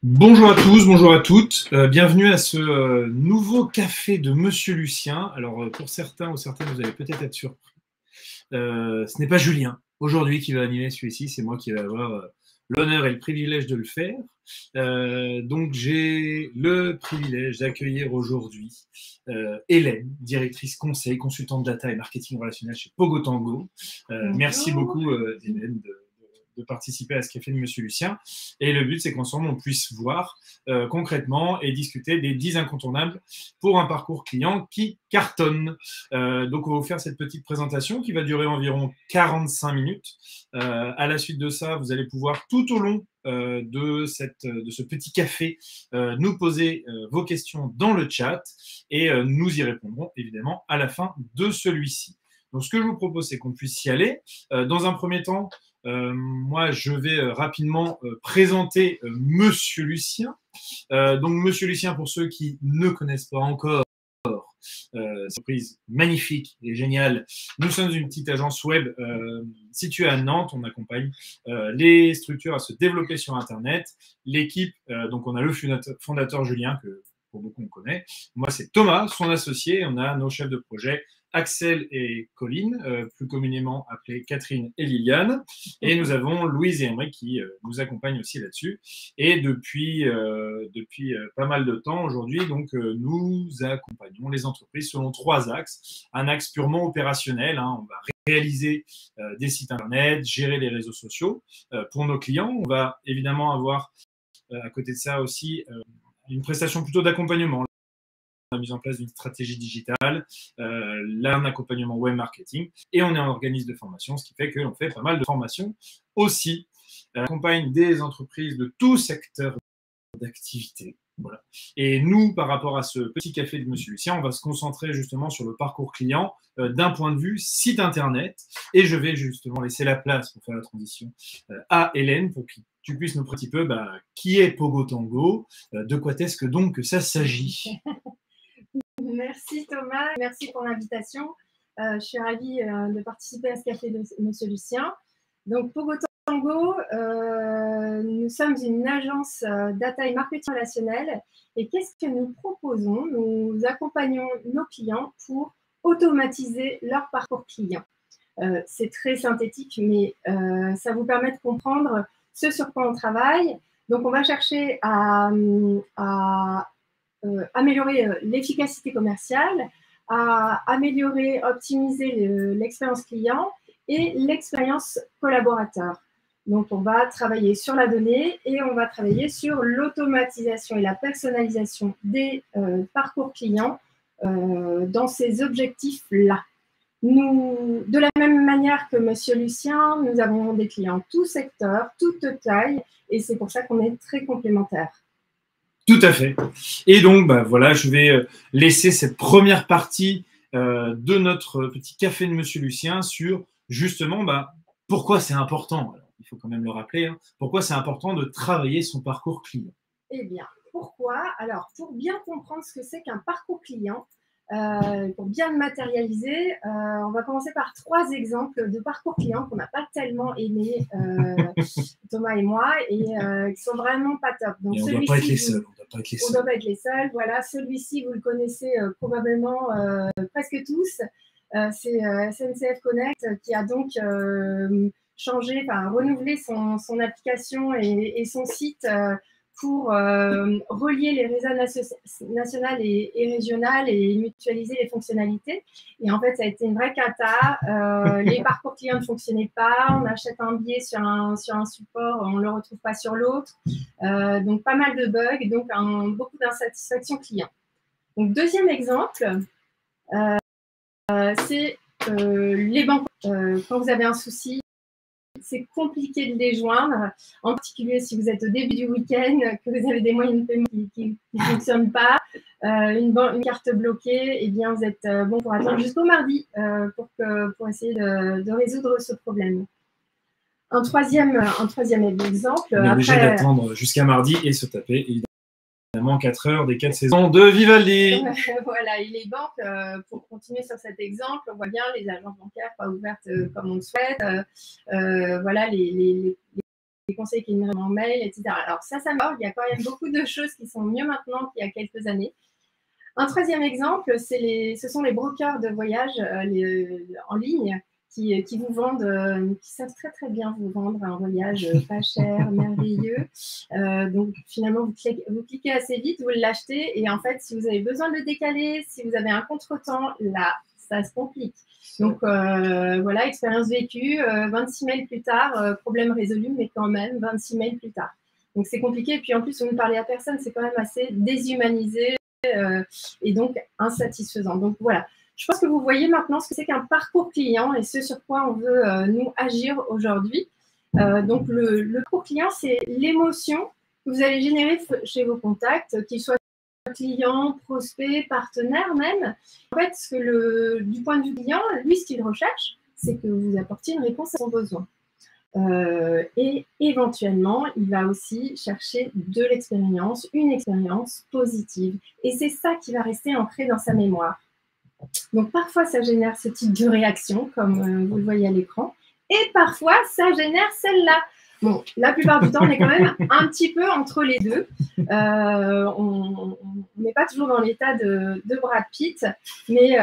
Bonjour à tous, bonjour à toutes. Bienvenue à ce nouveau café de Monsieur Lucien. Alors, pour certains ou certaines, vous allez peut-être être surpris. Ce n'est pas Julien aujourd'hui qui va animer celui-ci, c'est moi qui vais avoir l'honneur et le privilège de le faire. Donc, j'ai le privilège d'accueillir aujourd'hui Hélène, directrice conseil, consultante data et marketing relationnel chez Pogo Tango. Merci beaucoup, Hélène, de participer à ce café de Monsieur Lucien. Et le but, c'est qu'ensemble, on puisse voir concrètement et discuter des 10 incontournables pour un parcours client qui cartonne. Donc, on va vous faire cette petite présentation qui va durer environ 45 minutes. À la suite de ça, vous allez pouvoir tout au long de ce petit café nous poser vos questions dans le chat et nous y répondrons évidemment à la fin de celui-ci. Donc, ce que je vous propose, c'est qu'on puisse y aller. Dans un premier temps, moi, je vais rapidement présenter Monsieur Lucien. Donc, Monsieur Lucien, pour ceux qui ne connaissent pas encore, surprise magnifique et géniale. Nous sommes une petite agence web située à Nantes. On accompagne les structures à se développer sur Internet. L'équipe, donc on a le fondateur Julien, que pour beaucoup on connaît. Moi, c'est Thomas, son associé. On a nos chefs de projet, Axel et Colline, plus communément appelés Catherine et Liliane. Et nous avons Louise et Émeric qui nous accompagnent aussi là-dessus. Et depuis pas mal de temps aujourd'hui, donc nous accompagnons les entreprises selon 3 axes. Un axe purement opérationnel, hein, on va réaliser des sites internet, gérer les réseaux sociaux pour nos clients. On va évidemment avoir à côté de ça aussi une prestation plutôt d'accompagnement, la mise en place d'une stratégie digitale, un accompagnement web marketing, et on est un organisme de formation, ce qui fait qu'on fait pas mal de formations aussi. On accompagne des entreprises de tout secteur d'activité. Voilà. Et nous, par rapport à ce petit café de Monsieur Lucien, on va se concentrer justement sur le parcours client d'un point de vue site internet. Et je vais justement laisser la place pour faire la transition à Hélène pour que tu puisses nous prendre un petit peu qui est Pogo Tango, de quoi est-ce que donc ça s'agit. Merci Thomas, merci pour l'invitation. Je suis ravie de participer à ce café de Monsieur Lucien. Donc Pogo Tango, nous sommes une agence data et marketing relationnel. Et qu'est-ce que nous proposons? Nous accompagnons nos clients pour automatiser leur parcours client. C'est très synthétique, mais ça vous permet de comprendre ce sur quoi on travaille. Donc on va chercher à améliorer l'efficacité commerciale, à améliorer, optimiser l'expérience client et l'expérience collaborateur. Donc, on va travailler sur la donnée et on va travailler sur l'automatisation et la personnalisation des parcours clients dans ces objectifs-là. Nous, de la même manière que Monsieur Lucien, nous avons des clients tout secteur, toute taille, et c'est pour ça qu'on est très complémentaires. Tout à fait. Et donc, voilà, je vais laisser cette première partie de notre petit café de Monsieur Lucien sur justement pourquoi c'est important. Alors, il faut quand même le rappeler, hein, pourquoi c'est important de travailler son parcours client. Eh bien, pourquoi? Alors, pour bien comprendre ce que c'est qu'un parcours client, pour bien le matérialiser, on va commencer par 3 exemples de parcours clients qu'on n'a pas tellement aimé, Thomas et moi, et qui sont vraiment pas top. Donc, on ne doit pas être les seuls. On ne doit pas être les seuls. Voilà, celui-ci, vous le connaissez probablement presque tous. C'est SNCF Connect qui a donc changé, renouvelé son application et son site pour relier les réseaux nationales et régionales et mutualiser les fonctionnalités. Et en fait, ça a été une vraie cata. Les parcours clients ne fonctionnaient pas. On achète un billet sur un support, on ne le retrouve pas sur l'autre. Donc, pas mal de bugs, donc beaucoup d'insatisfaction client. Donc, deuxième exemple, c'est les banques. Quand vous avez un souci, c'est compliqué de les joindre, en particulier si vous êtes au début du week-end, que vous avez des moyens de paiement qui ne fonctionnent pas, une carte bloquée, eh bien vous êtes bon pour attendre jusqu'au mardi pour essayer de résoudre ce problème. Un troisième exemple. On est obligé d'attendre jusqu'à mardi et se taper, évidemment, 4 heures des 4 saisons de Vivaldi. Voilà, et les banques, pour continuer sur cet exemple, on voit bien les agences bancaires pas ouvertes comme on le souhaite. Voilà, les conseils qui viennent en mail, etc. Alors ça il y a quand même beaucoup de choses qui sont mieux maintenant qu'il y a quelques années. Un troisième exemple, ce sont les brokers de voyage en ligne qui vous vendent, qui savent très très bien vous vendre un voyage pas cher, merveilleux. Donc finalement, vous cliquez assez vite, vous l'achetez et en fait, si vous avez besoin de le décaler, si vous avez un contretemps, là, ça se complique. Donc voilà, expérience vécue, 26 mails plus tard, problème résolu, mais quand même 26 mails plus tard. Donc c'est compliqué. Et puis en plus, vous ne parlez à personne, c'est quand même assez déshumanisé et donc insatisfaisant. Donc voilà. Je pense que vous voyez maintenant ce que c'est qu'un parcours client et ce sur quoi on veut nous agir aujourd'hui. Donc, le parcours client, c'est l'émotion que vous allez générer chez vos contacts, qu'ils soient clients, prospects, partenaires même. En fait, du point de vue client, lui, ce qu'il recherche, c'est que vous apportiez une réponse à son besoin. Et éventuellement, il va aussi chercher de l'expérience, une expérience positive. Et c'est ça qui va rester ancré dans sa mémoire. Donc, parfois, ça génère ce type de réaction, comme vous le voyez à l'écran. Et parfois, ça génère celle-là. Bon, la plupart du temps, on est quand même un petit peu entre les deux. On n'est pas toujours dans l'état de Brad Pitt. Mais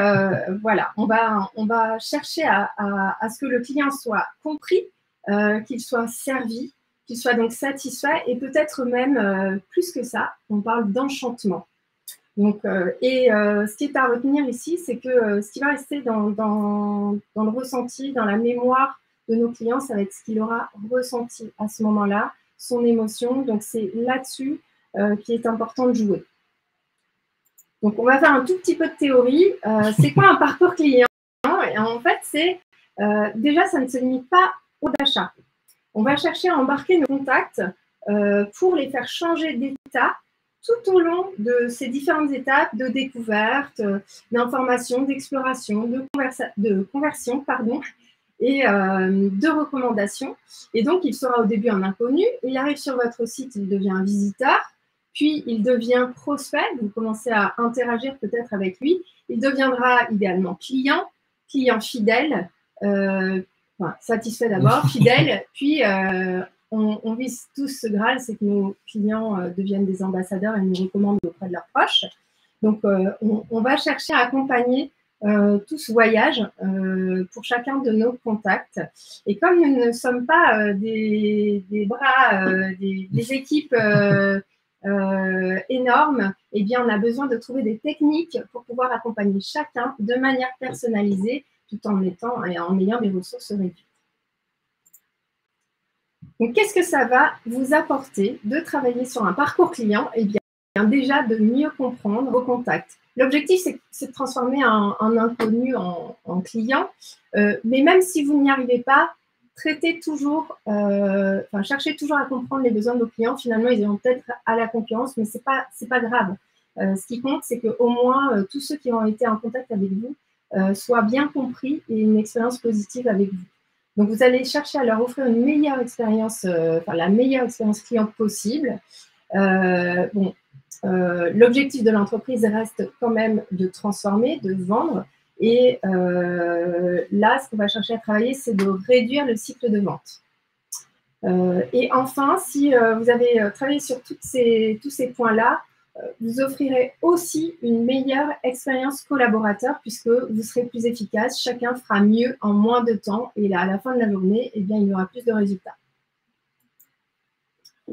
voilà, on va chercher à ce que le client soit compris, qu'il soit servi, qu'il soit donc satisfait. Et peut-être même, plus que ça, on parle d'enchantement. Donc, ce qui est à retenir ici, c'est que ce qui va rester dans le ressenti, dans la mémoire de nos clients, ça va être ce qu'il aura ressenti à ce moment-là, son émotion. Donc, c'est là-dessus qu'il est important de jouer. Donc, on va faire un tout petit peu de théorie. C'est quoi un parcours client? Et en fait, c'est déjà, ça ne se limite pas au d'achat. On va chercher à embarquer nos contacts pour les faire changer d'état tout au long de ces différentes étapes de découverte, d'information, d'exploration, de conversion, et de recommandation. Et donc, il sera au début un inconnu, il arrive sur votre site, il devient un visiteur, puis il devient prospect, vous commencez à interagir peut-être avec lui, il deviendra idéalement client fidèle, satisfait d'abord, fidèle, puis on vise tous ce Graal, c'est que nos clients deviennent des ambassadeurs et nous recommandent auprès de leurs proches. Donc, on va chercher à accompagner tout ce voyage pour chacun de nos contacts. Et comme nous ne sommes pas des bras, des équipes énormes, eh bien, on a besoin de trouver des techniques pour pouvoir accompagner chacun de manière personnalisée tout en ayant des ressources réduites. Donc, qu'est-ce que ça va vous apporter de travailler sur un parcours client? Eh bien, déjà de mieux comprendre vos contacts. L'objectif, c'est de transformer un inconnu en client. Mais même si vous n'y arrivez pas, cherchez toujours à comprendre les besoins de vos clients. Finalement, ils iront peut-être à la concurrence, mais c'est pas grave. Ce qui compte, c'est qu'au moins, tous ceux qui ont été en contact avec vous soient bien compris et une expérience positive avec vous. Donc, vous allez chercher à leur offrir une meilleure expérience, la meilleure expérience client possible. L'objectif de l'entreprise reste quand même de transformer, de vendre. Et là, ce qu'on va chercher à travailler, c'est de réduire le cycle de vente. Et enfin, si vous avez travaillé sur tous ces points-là, vous offrirez aussi une meilleure expérience collaborateur puisque vous serez plus efficace, chacun fera mieux en moins de temps et là, à la fin de la journée, eh bien, il y aura plus de résultats.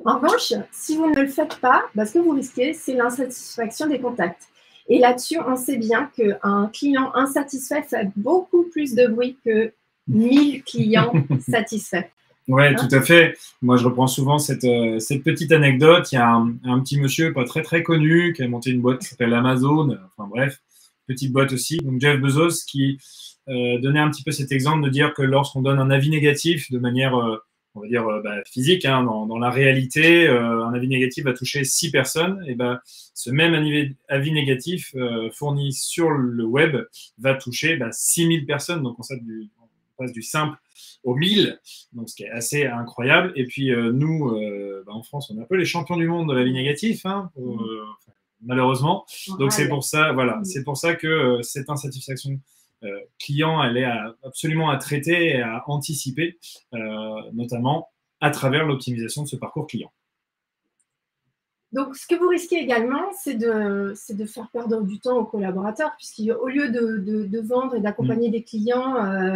En revanche, si vous ne le faites pas, ce que vous risquez, c'est l'insatisfaction des contacts. Et là-dessus, on sait bien qu'un client insatisfait fait beaucoup plus de bruit que 1000 clients satisfaits. Oui, tout à fait. Moi, je reprends souvent cette petite anecdote. Il y a un petit monsieur pas très très connu qui a monté une boîte qui s'appelle Amazon. Enfin bref, petite boîte aussi. Donc Jeff Bezos qui donnait un petit peu cet exemple de dire que lorsqu'on donne un avis négatif de manière, on va dire, physique, hein, dans la réalité, un avis négatif va toucher 6 personnes. Et ce même avis négatif fourni sur le web va toucher 6000 personnes. Donc on passe du simple au 1000, donc ce qui est assez incroyable. Et puis nous, en France, on est un peu les champions du monde de l'avis négatif, hein, malheureusement. Donc c'est pour ça, voilà, c'est pour ça que cette insatisfaction client, elle est absolument à traiter et à anticiper, notamment à travers l'optimisation de ce parcours client. Donc, ce que vous risquez également, c'est de faire perdre du temps aux collaborateurs, puisqu'au lieu de vendre et d'accompagner des clients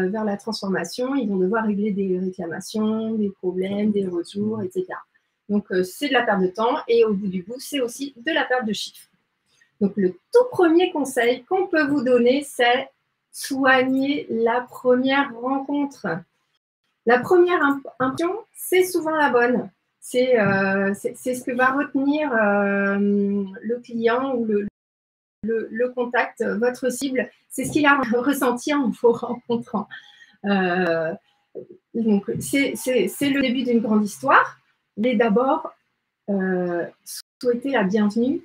vers la transformation, ils vont devoir régler des réclamations, des problèmes, des retours, etc. Donc, c'est de la perte de temps et au bout du bout, c'est aussi de la perte de chiffre. Donc, le tout premier conseil qu'on peut vous donner, c'est soigner la première rencontre. La première impression, c'est souvent la bonne. C'est ce que va retenir le client ou le contact, votre cible. C'est ce qu'il a ressenti en vous rencontrant. Donc, c'est le début d'une grande histoire. Mais d'abord, souhaiter la bienvenue,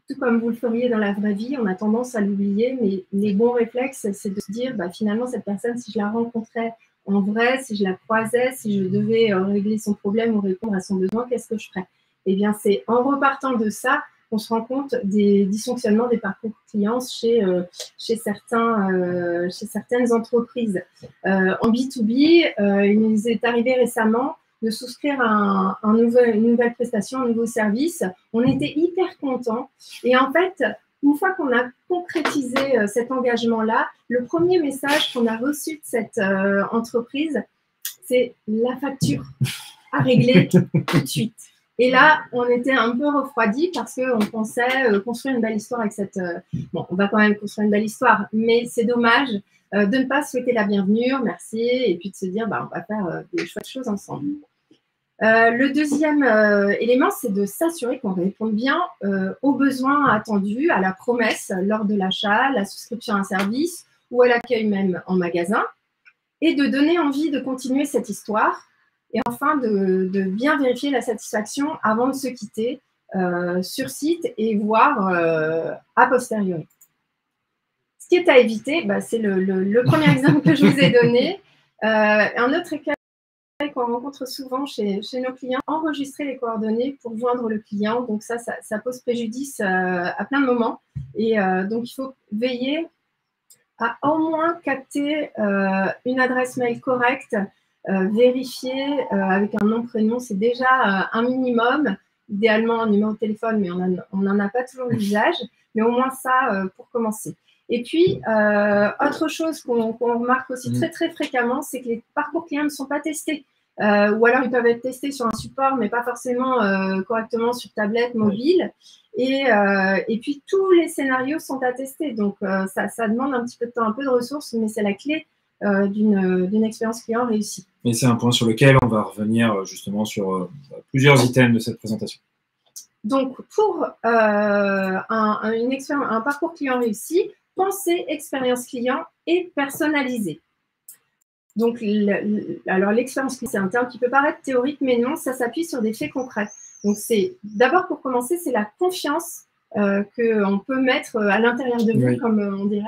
tout comme vous le feriez dans la vraie vie. On a tendance à l'oublier, mais les bons réflexes, c'est de se dire, finalement, cette personne, si je la rencontrais en vrai, si je la croisais, si je devais régler son problème ou répondre à son besoin, qu'est-ce que je ferais? Eh bien, c'est en repartant de ça qu'on se rend compte des dysfonctionnements des parcours clients chez certaines entreprises. En B2B, il nous est arrivé récemment de souscrire une nouvelle prestation, un nouveau service. On était hyper contents. Et en fait, une fois qu'on a concrétisé cet engagement-là, le premier message qu'on a reçu de cette entreprise, c'est la facture à régler tout de suite. Et là, on était un peu refroidi parce qu'on pensait construire une belle histoire avec cette… bon, on va quand même construire une belle histoire, mais c'est dommage de ne pas souhaiter la bienvenue, merci, et puis de se dire, on va faire des chouettes choses ensemble. Le deuxième élément, c'est de s'assurer qu'on réponde bien aux besoins attendus, à la promesse lors de l'achat, la souscription à un service ou à l'accueil même en magasin, et de donner envie de continuer cette histoire, et enfin de bien vérifier la satisfaction avant de se quitter sur site et voir a posteriori. Ce qui est à éviter, c'est le premier exemple que je vous ai donné. Un autre écueil qu'on rencontre souvent chez nos clients, enregistrer les coordonnées pour joindre le client. Donc ça pose préjudice à plein de moments. Et donc, il faut veiller à au moins capter une adresse mail correcte, vérifier avec un nom, prénom, c'est déjà un minimum. Idéalement, un numéro de téléphone, mais on n'en a pas toujours l'usage. Mais au moins ça pour commencer. Et puis, autre chose qu'on remarque aussi très, très fréquemment, c'est que les parcours clients ne sont pas testés. Ou alors, ils peuvent être testés sur un support, mais pas forcément correctement sur tablette, mobile. Et puis, tous les scénarios sont à tester. Donc, ça demande un petit peu de temps, un peu de ressources, mais c'est la clé d'une expérience client réussie. Et c'est un point sur lequel on va revenir justement sur plusieurs items de cette présentation. Donc, pour un parcours client réussi, pensez expérience client et personnalisée. Donc, alors l'expérience client, c'est un terme qui peut paraître théorique, mais non, ça s'appuie sur des faits concrets. Donc, d'abord, pour commencer, c'est la confiance qu'on peut mettre à l'intérieur de vous, comme on dirait,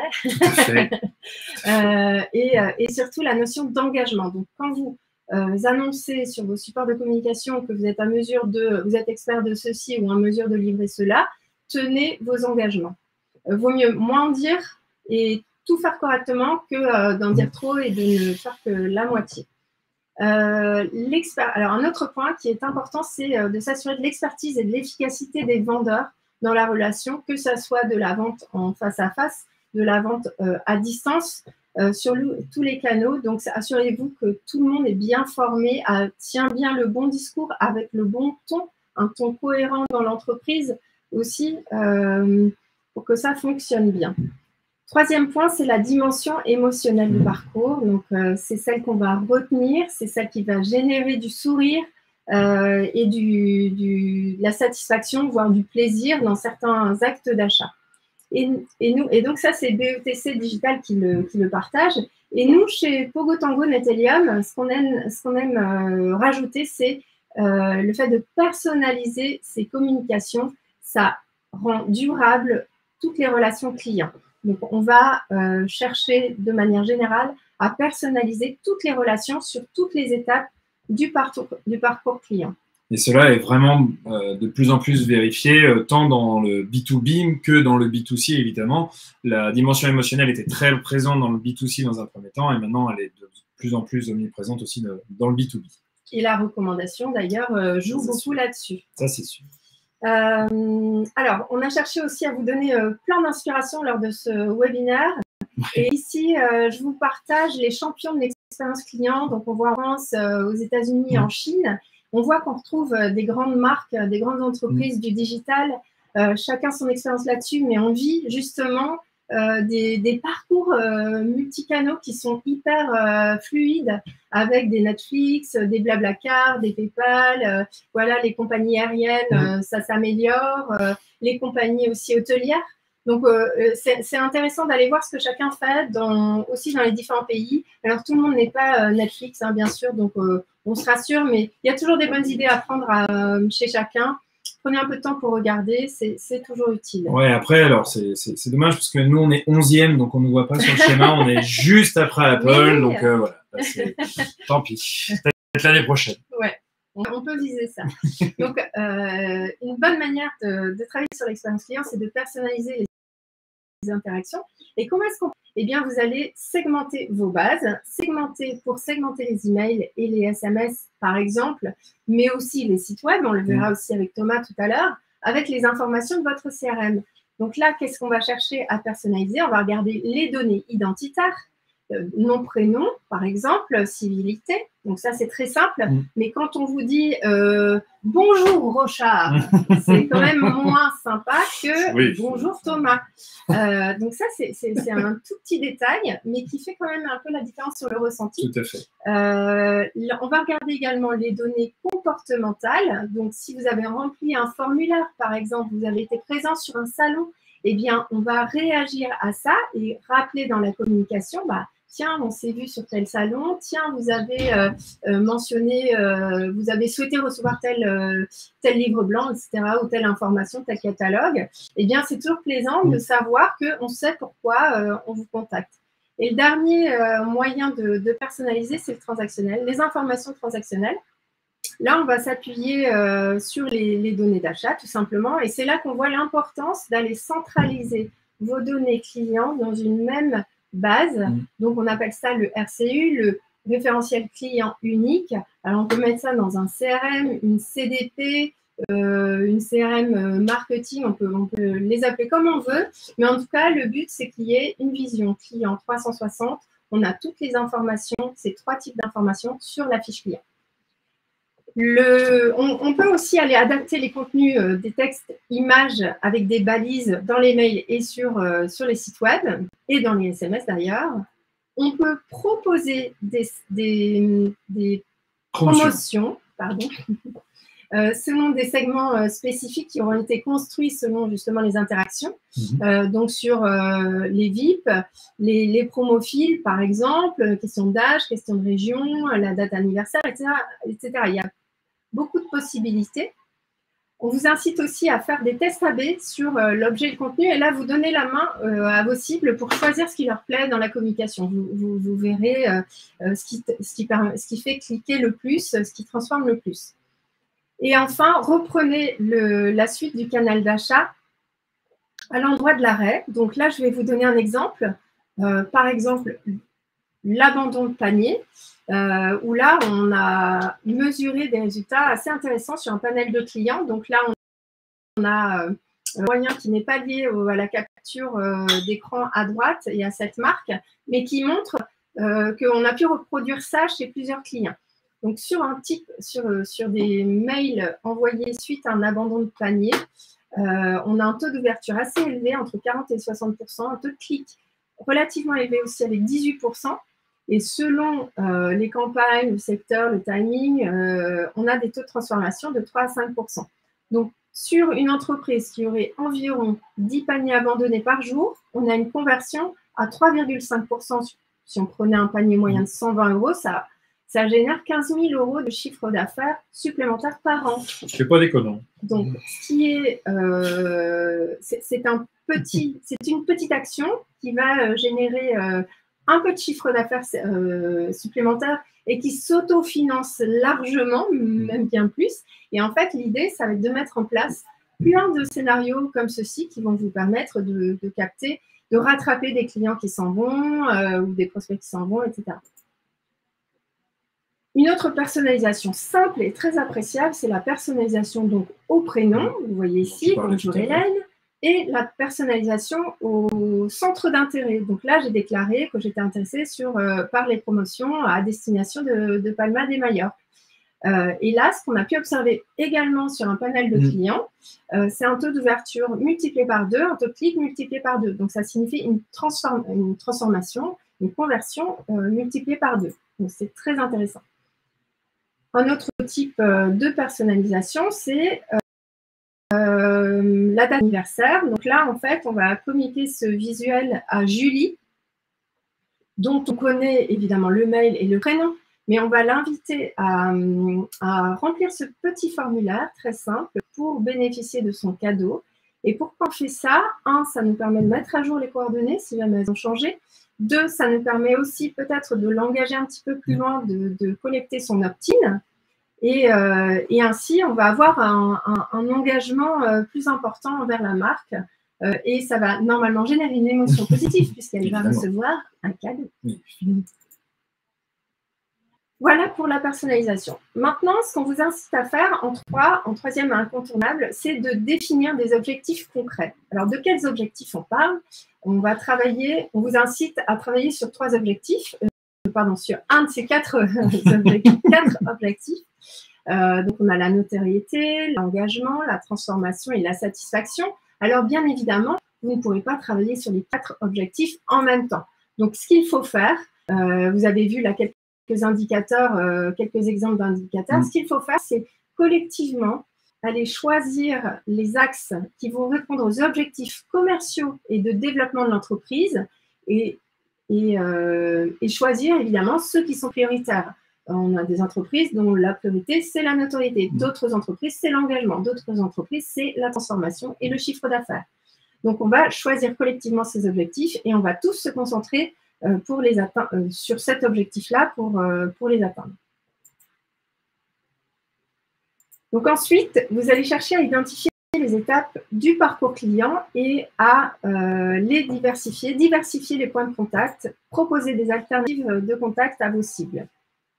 et surtout la notion d'engagement. Donc, quand vous annoncez sur vos supports de communication que vous êtes vous êtes expert de ceci ou en mesure de livrer cela, tenez vos engagements. Vaut mieux moins dire et tout faire correctement que d'en dire trop et de ne faire que la moitié. Alors, un autre point qui est important, c'est de s'assurer de l'expertise et de l'efficacité des vendeurs dans la relation, que ce soit de la vente en face à face, de la vente à distance, sur tous les canaux. Donc, assurez-vous que tout le monde est bien formé, tient bien le bon discours avec le bon ton, un ton cohérent dans l'entreprise aussi, pour que ça fonctionne bien. Troisième point, c'est la dimension émotionnelle du parcours. Donc, c'est celle qu'on va retenir, c'est celle qui va générer du sourire et de la satisfaction, voire du plaisir dans certains actes d'achat. Et donc, ça, c'est BETC Digital qui le partage. Et nous, chez Pogo Tango Nettelium, ce qu'on aime rajouter, c'est le fait de personnaliser ces communications. Ça rend durable toutes les relations clients. Donc, on va chercher de manière générale à personnaliser toutes les relations sur toutes les étapes du parcours client. Et cela est vraiment de plus en plus vérifié, tant dans le B2B que dans le B2C, évidemment. La dimension émotionnelle était très présente dans le B2C dans un premier temps, et maintenant, elle est de plus en plus omniprésente aussi dans le B2B. Et la recommandation, d'ailleurs, joue beaucoup là-dessus. Ça, c'est sûr. Alors, on a cherché aussi à vous donner plein d'inspiration lors de ce webinaire. Et ici, je vous partage les champions de l'expérience client. Donc, on voit en France, aux États-Unis, en Chine. On voit qu'on retrouve des grandes marques, des grandes entreprises du digital. Chacun son expérience là-dessus, mais on vit justement des parcours multicanaux qui sont hyper fluides, avec des Netflix, des Blablacar, des PayPal. Voilà, les compagnies aériennes, ça s'améliore. Les compagnies aussi hôtelières. Donc, c'est intéressant d'aller voir ce que chacun fait aussi dans les différents pays. Alors, tout le monde n'est pas Netflix, hein, bien sûr, donc on se rassure, mais il y a toujours des bonnes idées à prendre chez chacun. Prenez un peu de temps pour regarder, c'est toujours utile. Ouais, après, alors, c'est dommage parce que nous, on est 11e, donc on ne nous voit pas sur le schéma. On est juste après Apple, Oui. donc voilà. Tant pis. Peut-être l'année prochaine. Ouais. On peut viser ça. Donc, une bonne manière de travailler sur l'expérience client, c'est de personnaliser les interactions. Et comment est-ce qu'on... Eh bien, vous allez segmenter vos bases, pour segmenter les emails et les SMS, par exemple, mais aussi les sites web, on le verra aussi avec Thomas tout à l'heure, avec les informations de votre CRM. Donc là, qu'est-ce qu'on va chercher à personnaliser? On va regarder les données identitaires, nom, prénom, par exemple, civilité. Donc ça, c'est très simple. Mais quand on vous dit bonjour Rochard, c'est quand même moins sympa que bonjour Thomas. Donc ça, c'est un tout petit détail, mais qui fait quand même un peu la différence sur le ressenti. Tout à fait. On va regarder également les données comportementales. Donc si vous avez rempli un formulaire, par exemple, vous avez été présent sur un salon, eh bien, on va réagir à ça et rappeler dans la communication, tiens, on s'est vu sur tel salon, tiens, vous avez mentionné, vous avez souhaité recevoir tel livre blanc, etc., ou telle information, tel catalogue. Eh bien, c'est toujours plaisant de savoir qu'on sait pourquoi on vous contacte. Et le dernier moyen de personnaliser, c'est le transactionnel, les informations transactionnelles. Là, on va s'appuyer sur les données d'achat, tout simplement. Et c'est là qu'on voit l'importance d'aller centraliser vos données clients dans une même base. Donc, on appelle ça le RCU, le référentiel client unique. Alors, on peut mettre ça dans un CRM, une CDP, une CRM marketing. On peut les appeler comme on veut. Mais en tout cas, le but, c'est qu'il y ait une vision client 360. On a toutes les informations, ces 3 types d'informations sur la fiche client. On peut aussi aller adapter les contenus des textes images avec des balises dans les mails et sur les sites web et dans les SMS d'ailleurs. On peut proposer des promotions selon des segments spécifiques qui auront été construits selon justement les interactions. Donc sur les VIP, les promophiles par exemple, question d'âge, question de région, la date anniversaire, etc., etc. Il y a beaucoup de possibilités. On vous incite aussi à faire des tests AB sur l'objet et le contenu. Et là, vous donnez la main à vos cibles pour choisir ce qui leur plaît dans la communication. Vous verrez ce qui fait cliquer le plus, ce qui transforme le plus. Et enfin, reprenez la suite du canal d'achat à l'endroit de l'arrêt. Donc là, je vais vous donner un exemple. Par exemple, l'abandon de panier, où là, on a mesuré des résultats assez intéressants sur un panel de clients. Donc là, on a un moyen qui n'est pas lié à la capture d'écran à droite et à cette marque, mais qui montre qu'on a pu reproduire ça chez plusieurs clients. Donc, sur des mails envoyés suite à un abandon de panier, on a un taux d'ouverture assez élevé, entre 40 et 60%, un taux de clic relativement élevé aussi avec 18%. Et selon les campagnes, le secteur, le timing, on a des taux de transformation de 3 à 5%. Donc, sur une entreprise qui aurait environ 10 paniers abandonnés par jour, on a une conversion à 3,5%. Si on prenait un panier moyen de 120 €, ça génère 15 000 € de chiffre d'affaires supplémentaire par an. C'est pas déconnant. Donc, c'est une petite action qui va générer un peu de chiffre d'affaires supplémentaire et qui s'autofinance largement, même bien plus. Et en fait, l'idée, ça va être de mettre en place plein de scénarios comme ceci qui vont vous permettre de capter, de rattraper des clients qui s'en vont ou des prospects qui s'en vont, etc. Une autre personnalisation simple et très appréciable, c'est la personnalisation donc au prénom. Vous voyez ici, bonjour Hélène. Et la personnalisation au centre d'intérêt. Donc là, j'ai déclaré que j'étais intéressée par les promotions à destination de Palma de Majorque. Et là, ce qu'on a pu observer également sur un panel de clients, c'est un taux d'ouverture multiplié par 2, un taux de clic multiplié par 2. Donc, ça signifie une transformation, une conversion multipliée par 2. Donc, c'est très intéressant. Un autre type de personnalisation, c'est la date d'anniversaire. Donc là, en fait, on va communiquer ce visuel à Julie, dont on connaît évidemment le mail et le prénom, mais on va l'inviter à remplir ce petit formulaire très simple pour bénéficier de son cadeau. Et pourquoi on fait ça? Un, ça nous permet de mettre à jour les coordonnées si jamais elles ont changé. Deux, ça nous permet aussi peut-être de l'engager un petit peu plus loin, de collecter son opt-in. Et ainsi, on va avoir un engagement plus important envers la marque. Et ça va normalement générer une émotion positive puisqu'elle va recevoir un cadeau. Voilà pour la personnalisation. Maintenant, ce qu'on vous incite à faire en troisième incontournable, c'est de définir des objectifs concrets. Alors, de quels objectifs on parle? On vous incite à travailler sur 3 objectifs, sur un de ces 4 objectifs. Donc, on a la notoriété, l'engagement, la transformation et la satisfaction. Alors, bien évidemment, vous ne pourrez pas travailler sur les 4 objectifs en même temps. Donc, ce qu'il faut faire, vous avez vu là quelques indicateurs, quelques exemples d'indicateurs. Ce qu'il faut faire, c'est collectivement aller choisir les axes qui vont répondre aux objectifs commerciaux et de développement de l'entreprise et choisir évidemment ceux qui sont prioritaires. On a des entreprises dont la priorité, c'est la notoriété. D'autres entreprises, c'est l'engagement. D'autres entreprises, c'est la transformation et le chiffre d'affaires. Donc, on va choisir collectivement ces objectifs et on va tous se concentrer pour les atteindre, sur cet objectif-là pour les atteindre. Donc, ensuite, vous allez chercher à identifier les étapes du parcours client et à les diversifier les points de contact, proposer des alternatives de contact à vos cibles.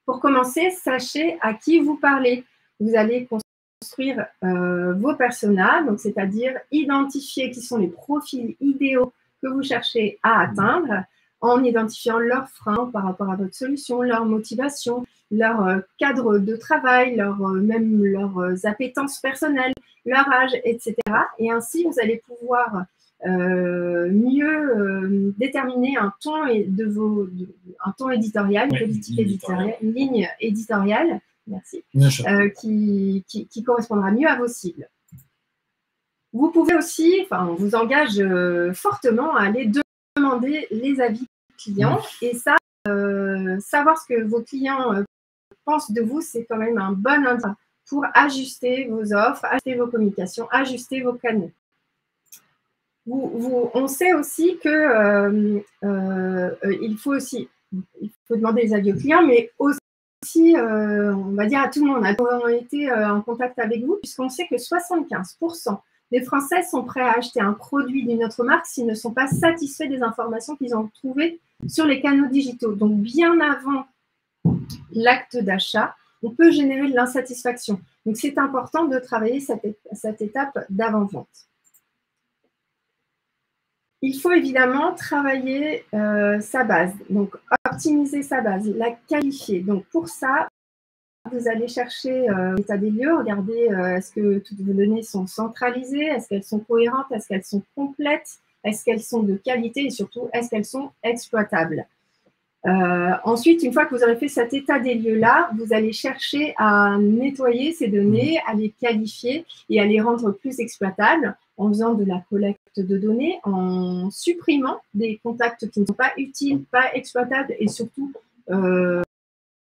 Pour commencer, sachez à qui vous parlez. Vous allez construire vos personas, donc c'est-à-dire identifier qui sont les profils idéaux que vous cherchez à atteindre en identifiant leurs freins par rapport à votre solution, leur motivation, leur cadre de travail, même leurs appétences personnelles, leur âge, etc. Et ainsi, vous allez pouvoir mieux déterminer un ton éditorial, une politique éditoriale, une ligne éditoriale, merci, qui correspondra mieux à vos cibles. Vous pouvez aussi, on vous engage fortement à aller demander les avis clients et ça, savoir ce que vos clients pensent de vous, c'est quand même un bon indice pour ajuster vos offres, ajuster vos communications, ajuster vos canaux. On sait aussi que il faut demander les avis aux clients, mais aussi, on va dire à tout le monde, on a été en contact avec vous, puisqu'on sait que 75% des Français sont prêts à acheter un produit d'une autre marque s'ils ne sont pas satisfaits des informations qu'ils ont trouvées sur les canaux digitaux. Donc, bien avant l'acte d'achat, on peut générer de l'insatisfaction. Donc, c'est important de travailler cette étape d'avant-vente. Il faut évidemment travailler sa base, donc optimiser sa base, la qualifier. Donc, pour ça, vous allez chercher l'état des lieux, regarder est-ce que toutes vos données sont centralisées, est-ce qu'elles sont cohérentes, est-ce qu'elles sont complètes, est-ce qu'elles sont de qualité et surtout, est-ce qu'elles sont exploitables. Ensuite, une fois que vous aurez fait cet état des lieux-là, vous allez chercher à nettoyer ces données, à les qualifier et à les rendre plus exploitables en faisant de la collecte de données, en supprimant des contacts qui ne sont pas utiles, pas exploitables et surtout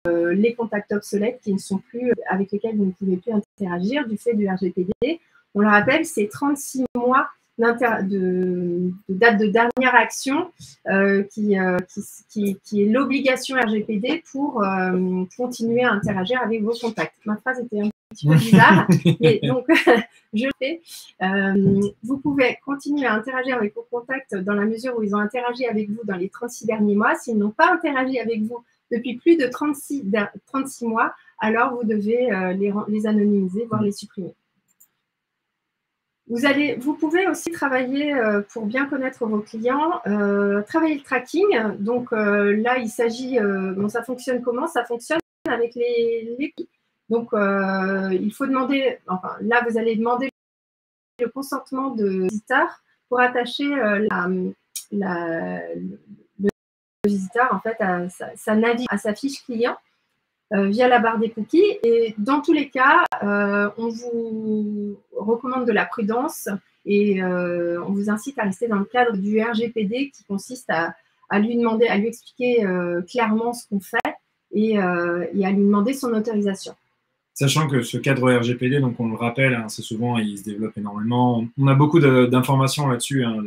les contacts obsolètes qui ne sont plus, avec lesquels vous ne pouvez plus interagir du fait du RGPD. On le rappelle, c'est 36 mois de date de dernière action qui est l'obligation RGPD pour continuer à interagir avec vos contacts. Ma phrase était un petit peu bizarre, mais donc je le fais. Vous pouvez continuer à interagir avec vos contacts dans la mesure où ils ont interagi avec vous dans les 36 derniers mois. S'ils n'ont pas interagi avec vous depuis plus de 36 mois, alors vous devez les anonymiser, voire les supprimer. Vous pouvez aussi travailler, pour bien connaître vos clients, travailler le tracking. Donc là, il s'agit, bon, ça fonctionne comment? Ça fonctionne avec les prix. Donc il faut demander, enfin là, vous allez demander le consentement de visiteur pour attacher le visiteur en fait à sa fiche client via la barre des cookies. Et dans tous les cas, on vous recommande de la prudence et on vous incite à rester dans le cadre du RGPD qui consiste à lui expliquer clairement ce qu'on fait et à lui demander son autorisation. Sachant que ce cadre RGPD, donc on le rappelle, hein, c'est souvent, il se développe énormément. On a beaucoup d'informations là-dessus hein,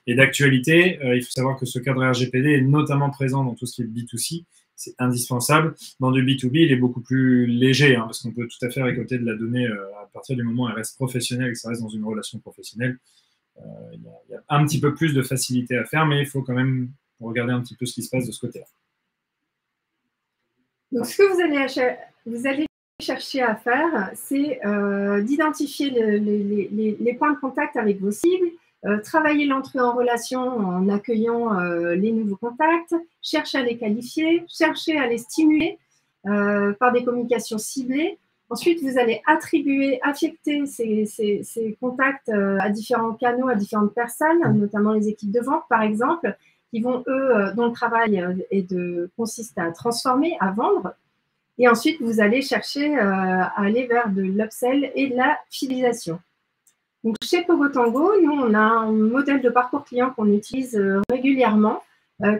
et d'actualités. Il faut savoir que ce cadre RGPD est notamment présent dans tout ce qui est B2C. C'est indispensable. Dans du B2B, il est beaucoup plus léger, hein, parce qu'on peut tout à fait récolter de la donnée à partir du moment où elle reste professionnelle et que ça reste dans une relation professionnelle. Il y a un petit peu plus de facilité à faire, mais il faut quand même regarder un petit peu ce qui se passe de ce côté-là. Donc, ce que vous allez chercher à faire, c'est d'identifier les points de contact avec vos cibles, travailler l'entrée en relation en accueillant les nouveaux contacts, chercher à les qualifier, chercher à les stimuler par des communications ciblées. Ensuite, vous allez affecter ces contacts à différents canaux, à différentes personnes, notamment les équipes de vente, par exemple, qui vont, dont le travail consiste à transformer, à vendre. Et ensuite, vous allez chercher à aller vers de l'upsell et de la fidélisation. Donc, chez Pogotango, nous, on a un modèle de parcours client qu'on utilise régulièrement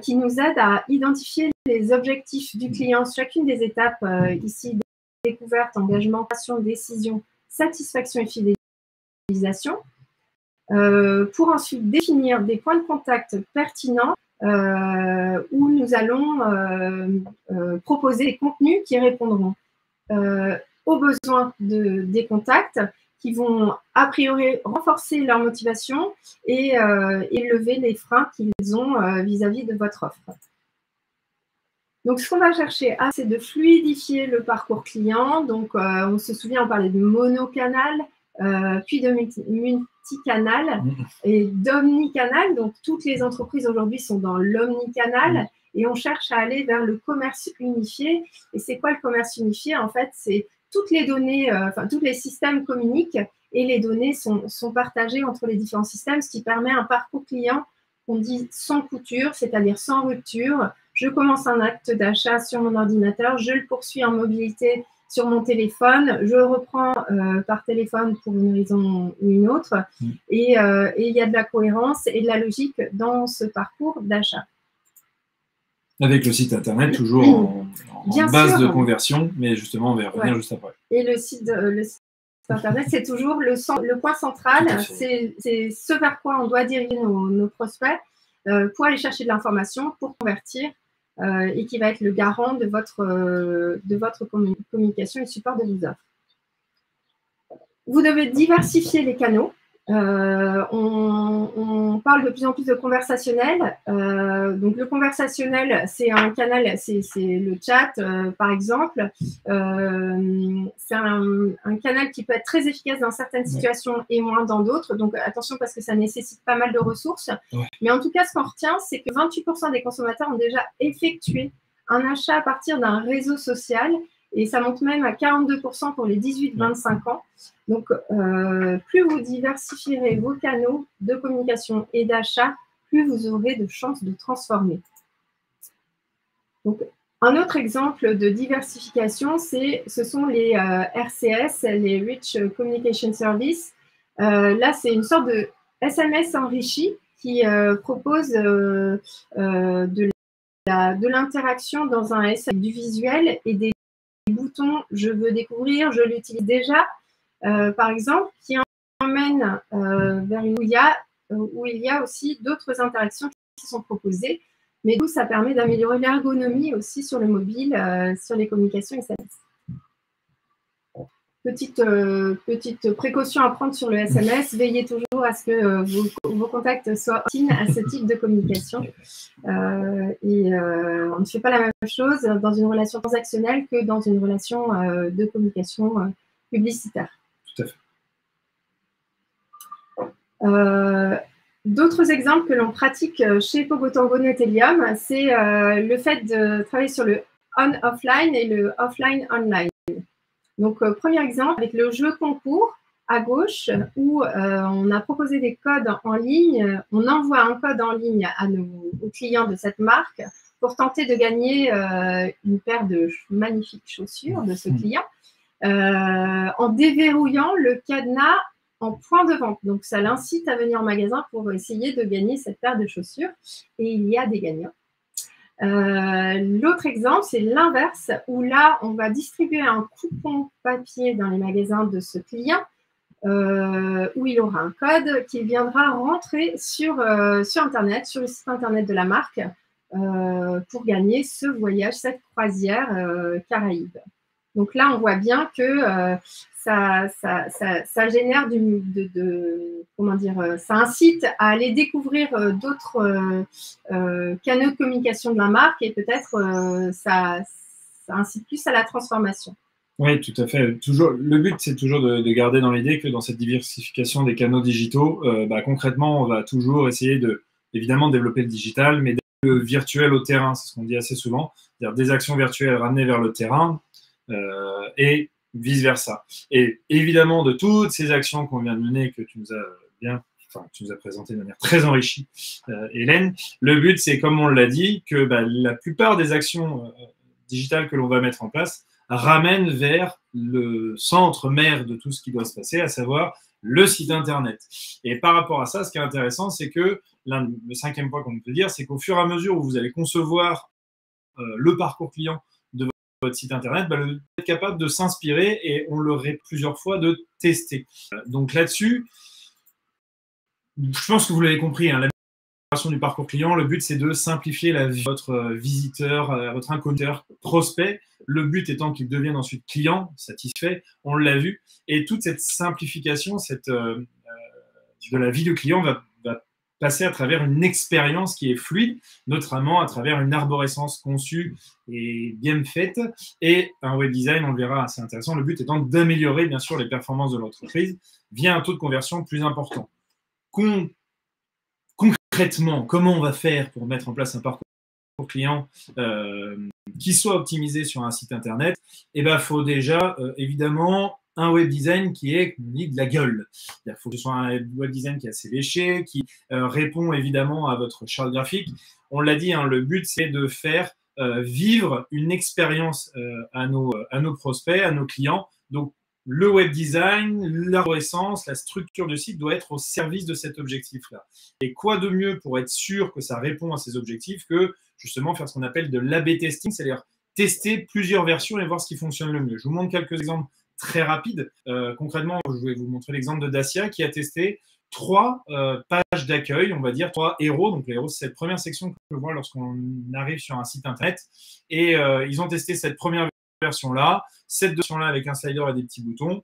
qui nous aide à identifier les objectifs du client, chacune des étapes ici, découverte, engagement, création, décision, satisfaction et fidélisation, pour ensuite définir des points de contact pertinents où nous allons proposer des contenus qui répondront aux besoins des contacts, qui vont a priori renforcer leur motivation et lever les freins qu'ils ont vis-à-vis de votre offre. Donc, ce qu'on va chercher, c'est de fluidifier le parcours client. Donc, on se souvient, on parlait de monocanal, puis de multicanal et d'omnicanal. Donc, toutes les entreprises aujourd'hui sont dans l'omnicanal et on cherche à aller vers le commerce unifié. Et c'est quoi le commerce unifié? En fait, c'est toutes les données, tous les systèmes communiquent et les données sont partagées entre les différents systèmes, ce qui permet un parcours client qu'on dit sans couture, c'est-à-dire sans rupture. Je commence un acte d'achat sur mon ordinateur, je le poursuis en mobilité sur mon téléphone, je reprends par téléphone pour une raison ou une autre, et il y a de la cohérence et de la logique dans ce parcours d'achat. Avec le site internet, toujours en base de conversion, mais justement, on va y revenir juste après. Et le site internet, c'est toujours le point central, c'est ce vers quoi on doit diriger nos prospects pour aller chercher de l'information, pour convertir, et qui va être le garant de votre communication et support de vos offres. Vous devez diversifier les canaux. On parle de plus en plus de conversationnel. Donc, le conversationnel, c'est un canal, c'est le chat, par exemple. C'est un canal qui peut être très efficace dans certaines situations et moins dans d'autres. Donc, attention parce que ça nécessite pas mal de ressources. Mais en tout cas, ce qu'on retient, c'est que 28% des consommateurs ont déjà effectué un achat à partir d'un réseau social. Et ça monte même à 42% pour les 18-25 ans. Donc, plus vous diversifierez vos canaux de communication et d'achat, plus vous aurez de chances de transformer. Donc, un autre exemple de diversification, ce sont les RCS, les Rich Communication Service. Là, c'est une sorte de SMS enrichi qui propose de l'interaction dans un SMS, du visuel et des boutons « Je veux découvrir »,« Je l'utilise déjà », par exemple, qui emmène vers où il y a aussi d'autres interactions qui sont proposées. Mais tout ça permet d'améliorer l'ergonomie aussi sur le mobile, sur les communications SMS. petite précaution à prendre sur le SMS. Veillez toujours à ce que vos contacts soient opt-in à ce type de communication. On ne fait pas la même chose dans une relation transactionnelle que dans une relation de communication publicitaire. Tout à fait. D'autres exemples que l'on pratique chez Pogotango Netelium, c'est le fait de travailler sur le on-offline et le offline-online. Donc, premier exemple, avec le jeu concours à gauche, où on a proposé des codes en ligne. On envoie un code en ligne aux clients de cette marque pour tenter de gagner une paire de magnifiques chaussures de ce client en déverrouillant le cadenas en point de vente. Donc, ça l'incite à venir en magasin pour essayer de gagner cette paire de chaussures. Et il y a des gagnants. L'autre exemple, c'est l'inverse, où là, on va distribuer un coupon papier dans les magasins de ce client, où il aura un code qu'il viendra rentrer sur Internet, sur le site Internet de la marque, pour gagner ce voyage, cette croisière Caraïbes. Donc là, on voit bien que ça génère comment dire, ça incite à aller découvrir d'autres canaux de communication de la marque et peut-être ça incite plus à la transformation. Oui, tout à fait. Le but, c'est toujours de garder dans l'idée que dans cette diversification des canaux digitaux, concrètement, on va toujours essayer de, évidemment, développer le digital, mais le virtuel au terrain, c'est ce qu'on dit assez souvent, c'est-à-dire des actions virtuelles ramenées vers le terrain et vice-versa. Et évidemment, de toutes ces actions qu'on vient de mener, que tu nous as présentées de manière très enrichie, Hélène, le but, c'est, comme on l'a dit, que la plupart des actions digitales que l'on va mettre en place ramènent vers le centre mère de tout ce qui doit se passer, à savoir le site Internet. Et par rapport à ça, ce qui est intéressant, c'est que le cinquième point qu'on peut dire, c'est qu'au fur et à mesure où vous allez concevoir le parcours client de votre site Internet, vous êtes capable de s'inspirer, et on le répète plusieurs fois, de tester. Donc là-dessus, je pense que vous l'avez compris, hein, du parcours client, le but, c'est de simplifier la vie de votre visiteur, votre inconnu, prospect. Le but étant qu'il devienne ensuite client, satisfait, on l'a vu. Et toute cette simplification de la vie du client va passer à travers une expérience qui est fluide, notamment à travers une arborescence conçue et bien faite, et un web design, on le verra, assez intéressant. Le but étant d'améliorer, bien sûr, les performances de l'entreprise via un taux de conversion plus important. Concrètement, comment on va faire pour mettre en place un parcours client qui soit optimisé sur un site Internet? Il faut déjà, évidemment, un web design qui est, comme on dit, de la gueule. Il faut que ce soit un web design qui est assez léché, qui répond évidemment à votre charte graphique. On l'a dit, hein, le but, c'est de faire vivre une expérience à nos prospects, à nos clients. Donc, le web design, l'arborescence, la structure du site doit être au service de cet objectif-là. Et quoi de mieux pour être sûr que ça répond à ces objectifs que justement faire ce qu'on appelle de l'A/B testing, c'est-à-dire tester plusieurs versions et voir ce qui fonctionne le mieux. Je vous montre quelques exemples très rapides. Concrètement, je vais vous montrer l'exemple de Dacia qui a testé 3 pages d'accueil, on va dire 3 héros. Donc les héros, c'est cette première section que peut voir lorsqu'on arrive sur un site Internet. Et ils ont testé cette première version-là, cette version-là avec un slider et des petits boutons,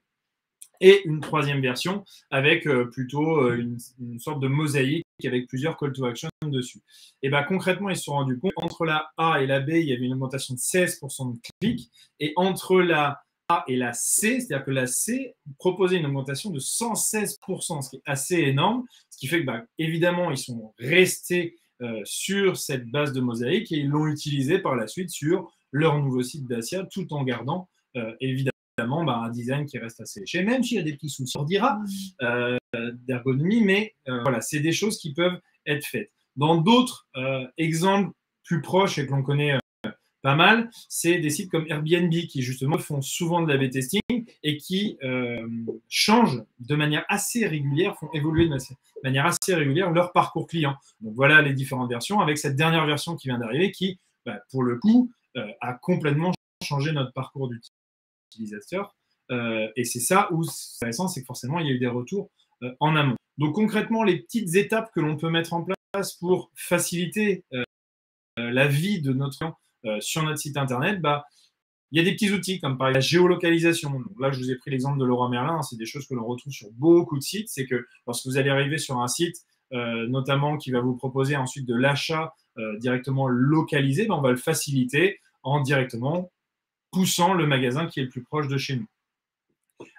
et une troisième version avec plutôt une sorte de mosaïque avec plusieurs call to action dessus. Et concrètement, ils se sont rendus compte qu'entre la A et la B, il y avait une augmentation de 16% de clics, et entre la A et la C, c'est-à-dire que la C proposait une augmentation de 116%, ce qui est assez énorme, ce qui fait que évidemment, ils sont restés sur cette base de mosaïque et ils l'ont utilisé par la suite sur leur nouveau site Dacia, tout en gardant évidemment un design qui reste assez léché, même s'il y a des petits soucis, on dira, d'ergonomie, mais voilà, c'est des choses qui peuvent être faites. Dans d'autres exemples plus proches et que l'on connaît pas mal, c'est des sites comme Airbnb qui justement font souvent de l'A/B testing et qui changent de manière assez régulière, font évoluer de manière assez régulière leur parcours client. Donc voilà les différentes versions, avec cette dernière version qui vient d'arriver qui, pour le coup, a complètement changé notre parcours d'utilisateur. Et c'est ça où c'est intéressant, c'est que forcément, il y a eu des retours en amont. Donc concrètement, les petites étapes que l'on peut mettre en place pour faciliter la vie de notre client sur notre site Internet, Il y a des petits outils comme par exemple la géolocalisation. Donc là, je vous ai pris l'exemple de Leroy Merlin. C'est des choses que l'on retrouve sur beaucoup de sites. C'est que lorsque vous allez arriver sur un site, notamment qui va vous proposer ensuite de l'achat directement localisé, ben, on va le faciliter en directement poussant le magasin qui est le plus proche de chez nous.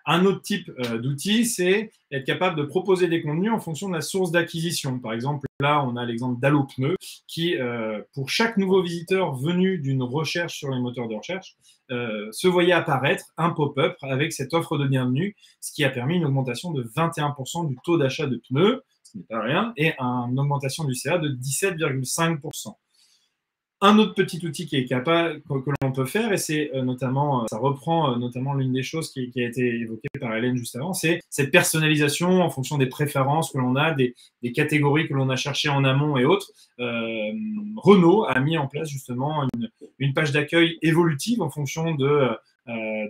Un autre type d'outil, c'est être capable de proposer des contenus en fonction de la source d'acquisition. Par exemple, là, on a l'exemple d'Allo Pneus qui, pour chaque nouveau visiteur venu d'une recherche sur les moteurs de recherche, se voyait apparaître un pop-up avec cette offre de bienvenue, ce qui a permis une augmentation de 21% du taux d'achat de pneus, ce n'est pas rien, et une augmentation du CA de 17,5%. Un autre petit outil qui est capable, que l'on peut faire, et c'est notamment, ça reprend notamment l'une des choses qui a été évoquée par Hélène juste avant, c'est cette personnalisation en fonction des préférences que l'on a, des catégories que l'on a cherchées en amont et autres. Renault a mis en place justement une page d'accueil évolutive en fonction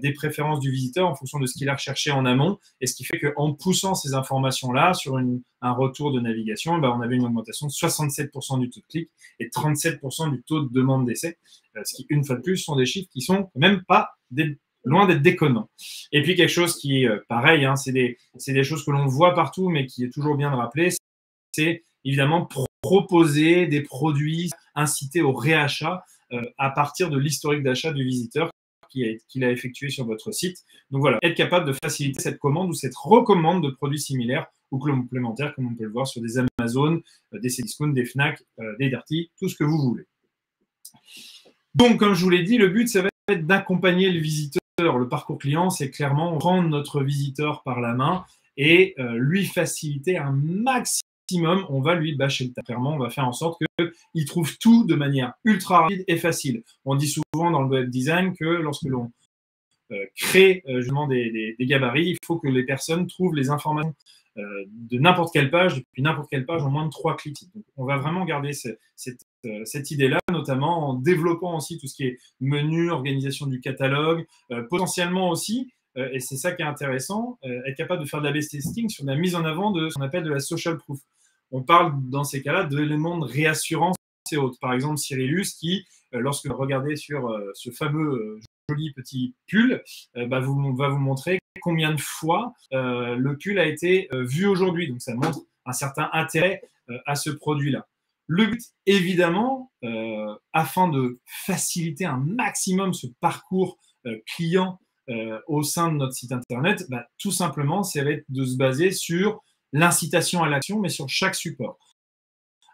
des préférences du visiteur, en fonction de ce qu'il a recherché en amont, et ce qui fait qu'en poussant ces informations-là sur un retour de navigation, ben, on avait une augmentation de 67% du taux de clic et 37% du taux de demande d'essai, ce qui, une fois de plus, sont des chiffres qui sont même pas loin d'être déconnants. Et puis quelque chose qui est pareil, hein, c'est des choses que l'on voit partout, mais qui est toujours bien de rappeler, c'est évidemment proposer des produits, inciter au réachat à partir de l'historique d'achat du visiteur qu'il a effectué sur votre site. Donc voilà, être capable de faciliter cette commande ou cette recommande de produits similaires ou complémentaires, comme on peut le voir sur des Amazon, des Cdiscount, des Fnac, des Darty, tout ce que vous voulez. Donc, comme je vous l'ai dit, le but, ça va être d'accompagner le visiteur. Le parcours client, c'est clairement prendre notre visiteur par la main et lui faciliter un maximum. On va lui bâcher le tas. Clairement, on va faire en sorte qu'il trouve tout de manière ultra rapide et facile. On dit souvent dans le web design que lorsque l'on crée justement des gabarits, il faut que les personnes trouvent les informations de n'importe quelle page, depuis n'importe quelle page, en moins de 3 clics. Donc, on va vraiment garder cette idée-là, notamment en développant aussi tout ce qui est menu, organisation du catalogue, potentiellement aussi, et c'est ça qui est intéressant, être capable de faire de la base testing sur la mise en avant de ce qu'on appelle de la social proof. On parle dans ces cas-là d'éléments de réassurance et autres. Par exemple, Cyrillus qui, lorsque vous regardez sur ce fameux joli petit pull, va vous montrer combien de fois le pull a été vu aujourd'hui. Donc, ça montre un certain intérêt à ce produit-là. Le but, évidemment, afin de faciliter un maximum ce parcours client au sein de notre site Internet, tout simplement, ça va être de se baser sur l'incitation à l'action, mais sur chaque support.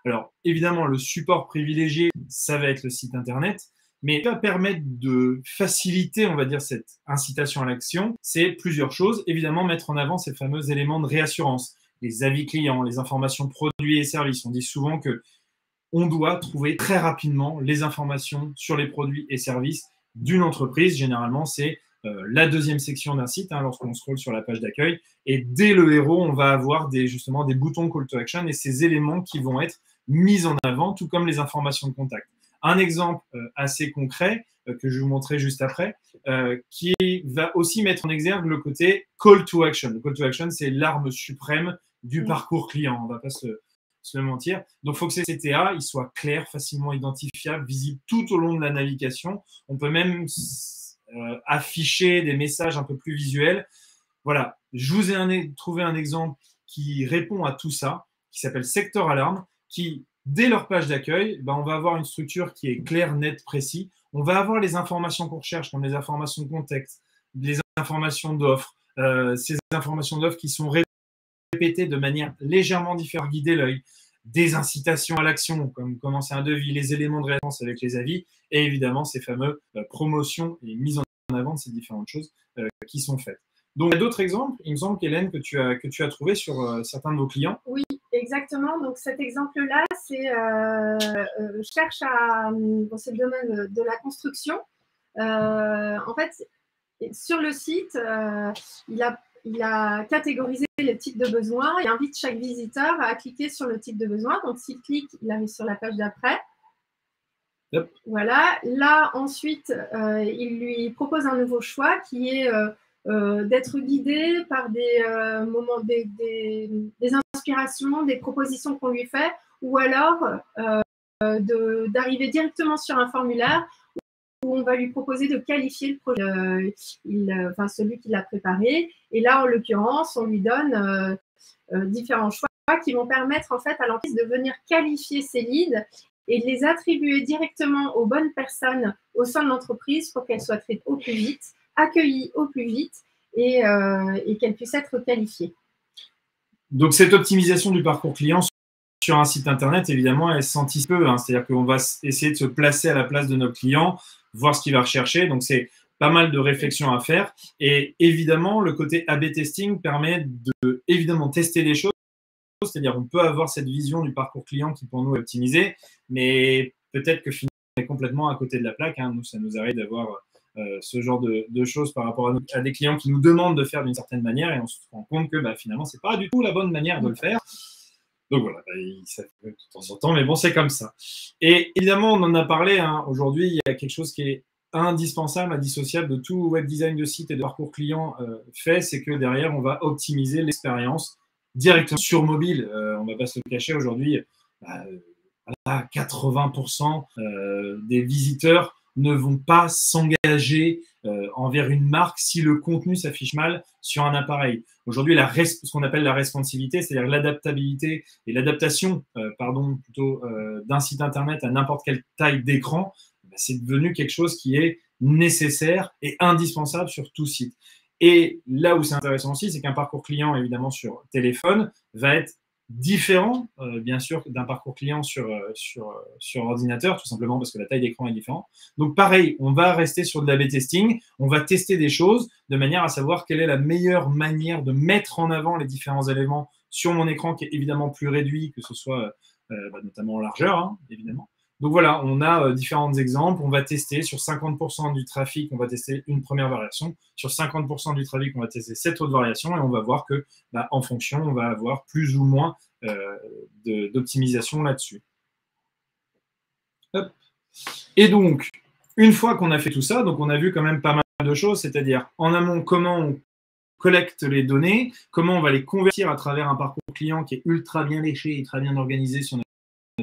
Alors, évidemment, le support privilégié, ça va être le site Internet, mais ce qui va permettre de faciliter, on va dire, cette incitation à l'action, c'est plusieurs choses. Évidemment, mettre en avant ces fameux éléments de réassurance, les avis clients, les informations produits et services. On dit souvent que on doit trouver très rapidement les informations sur les produits et services d'une entreprise. Généralement, c'est la deuxième section d'un site, hein, lorsqu'on scrolle sur la page d'accueil. Et dès le héros, on va avoir justement des boutons call to action et ces éléments qui vont être mis en avant, tout comme les informations de contact. Un exemple assez concret que je vais vous montrer juste après, qui va aussi mettre en exergue le côté call to action. Le call to action, c'est l'arme suprême du parcours client. On ne va pas se mentir. Donc, il faut que ces CTA ils soient clairs, facilement identifiables, visibles tout au long de la navigation. On peut même afficher des messages un peu plus visuels. Voilà, je vous ai trouvé un exemple qui répond à tout ça, qui s'appelle Secteur Alarme, qui, dès leur page d'accueil, on va avoir une structure qui est claire, nette, précise. On va avoir les informations qu'on recherche, comme les informations de contexte, les informations d'offres, ces informations d'offres qui sont répétées de manière légèrement différente, guider l'œil, des incitations à l'action, comme commencer un devis, les éléments de réponse avec les avis, et évidemment ces fameuses promotions et mises en avant de ces différentes choses qui sont faites. Donc, il y a d'autres exemples, il me semble, qu'Hélène, que tu as trouvé sur certains de vos clients. Oui, exactement. Donc, cet exemple-là, c'est cherche dans ce domaine de la construction. En fait, sur le site, il a catégorisé les types de besoins et invite chaque visiteur à cliquer sur le type de besoin. Donc, s'il clique, il arrive sur la page d'après. Yep. Voilà. Là, ensuite, il lui propose un nouveau choix qui est d'être guidé par des moments, des inspirations, des propositions qu'on lui fait, ou alors d'arriver directement sur un formulaire où on va lui proposer de qualifier le projet, enfin, celui qui l'a préparé. Et là, en l'occurrence, on lui donne différents choix qui vont permettre en fait à l'entreprise de venir qualifier ses leads et de les attribuer directement aux bonnes personnes au sein de l'entreprise pour qu'elles soient traitées au plus vite, accueillies au plus vite et qu'elles puissent être qualifiées. Donc, cette optimisation du parcours client sur un site internet, évidemment, elle s'anticipe peu. Hein. C'est-à-dire qu'on va essayer de se placer à la place de notre client, voir ce qu'il va rechercher. Donc, c'est pas mal de réflexions à faire. Et évidemment, le côté A/B testing permet de évidemment tester les choses. C'est-à-dire on peut avoir cette vision du parcours client qui pour nous est optimisé, mais peut-être que finalement on est complètement à côté de la plaque. Hein. Nous, ça nous arrive d'avoir ce genre de choses par rapport à des clients qui nous demandent de faire d'une certaine manière et on se rend compte que finalement c'est pas du tout la bonne manière de le faire. Donc voilà, ça fait de temps en temps, mais bon, c'est comme ça. Et évidemment, on en a parlé, hein, aujourd'hui, il y a quelque chose qui est indispensable, indissociable de tout web design de site et de parcours client fait, c'est que derrière, on va optimiser l'expérience directement sur mobile. On ne va pas se le cacher aujourd'hui, 80% des visiteurs ne vont pas s'engager envers une marque si le contenu s'affiche mal sur un appareil. Aujourd'hui, ce qu'on appelle la responsivité, c'est-à-dire l'adaptabilité et l'adaptation, d'un site internet à n'importe quelle taille d'écran, c'est devenu quelque chose qui est nécessaire et indispensable sur tout site. Et là où c'est intéressant aussi, c'est qu'un parcours client, évidemment, sur téléphone, va être différent, bien sûr, d'un parcours client sur ordinateur, tout simplement parce que la taille d'écran est différente. Donc, pareil, on va rester sur de l'A/B testing, on va tester des choses de manière à savoir quelle est la meilleure manière de mettre en avant les différents éléments sur mon écran qui est évidemment plus réduit, que ce soit notamment en largeur, hein, évidemment. Donc voilà, on a différents exemples. On va tester sur 50% du trafic, on va tester une première variation. Sur 50% du trafic, on va tester 7 autres variations et on va voir que, en fonction, on va avoir plus ou moins d'optimisation là-dessus. Et donc, une fois qu'on a fait tout ça, donc on a vu quand même pas mal de choses, c'est-à-dire en amont, comment on collecte les données, comment on va les convertir à travers un parcours client qui est ultra bien léché et très bien organisé sur notre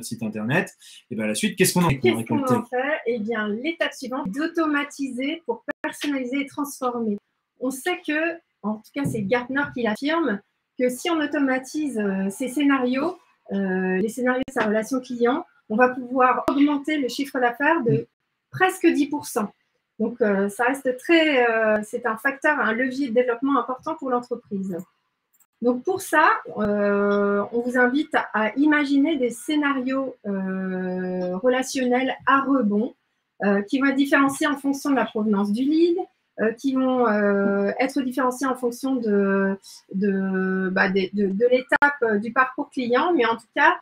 site internet. Et bien, la suite, qu'est-ce qu'on en fait? Eh bien, l'étape suivante, d'automatiser pour personnaliser et transformer. On sait que, en tout cas, c'est Gartner qui l'affirme, que si on automatise ces scénarios, les scénarios de sa relation client, on va pouvoir augmenter le chiffre d'affaires de presque 10%. Donc, ça reste c'est un facteur, un levier de développement important pour l'entreprise. Donc, pour ça, on vous invite à imaginer des scénarios relationnels à rebond qui vont être différenciés en fonction de la provenance du lead, qui vont être différenciés en fonction de l'étape du parcours client. Mais en tout cas,